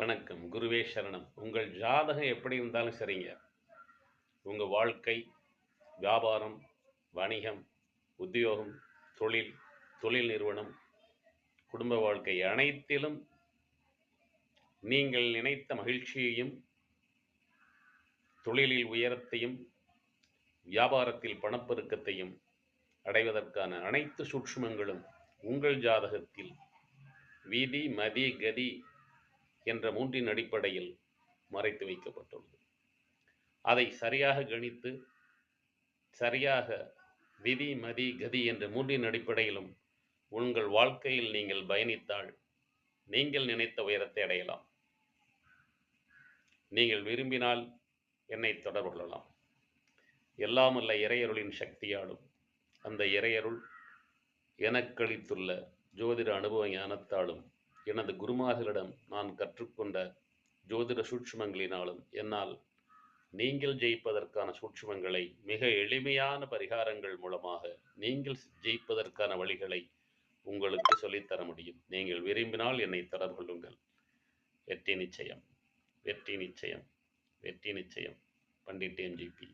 வணக்கம். குருவே சரணம். உங்கள் ஜாதகம் எப்படி இருந்தாலும் சரிங்க. உங்க வாழ்க்கை, வியாபாரம், வணிகம், உத்தியோகம், தொழில், தொழில் நிறுவனம், குடும்ப வாழ்க்கை அனைத்திலும் நீங்கள் நினைத்த மகிழ்ச்சியையும், தொழிலில் உயரத்தையும், வியாபாரத்தில் பணப்பெருக்கத்தையும் அடைவதற்கான அனைத்து சூட்சுமங்களும் உங்கள் ஜாதகத்தில் விதி, மதி, கதி என்ற 3 அடிப்படையில் மறைத்து வைக்கப்பட்டுள்ளது. அதை சரியாக கணித்து, சரியாக விதி, மதி, கதி என்ற 3 அடிப்படையிலும் உங்கள் வாழ்க்கையில் நீங்கள் பயணித்தால், நீங்கள் நினைத்த உயரத்தை அடையலாம். நீங்கள் விரும்பினால் என்னை தொடர்பு கொள்ளலாம். எல்லாம் வல்ல இறையருளின் சக்தியாலும், அந்த இறையருள் எனக்களித்துள்ள ஜோதிட அனுபவ ஞானத்தாலும், எனது குருமார்களிடம் நான் கற்றுக்கொண்ட ஜோதிட சூட்சுமங்களினாலும் என்னால் நீங்கள் ஜெயிப்பதற்கான சூட்சுமங்களை மிக எளிமையான பரிகாரங்கள் மூலமாக நீங்கள் ஜெயிப்பதற்கான வழிகளை உங்களுக்கு சொல்லித்தர முடியும். நீங்கள் விரும்பினால் என்னை தொடர்பு கொள்ளுங்கள். வெற்றி நிச்சயம், வெற்றி நிச்சயம், வெற்றி நிச்சயம். பண்டிட் எம்ஜிபி.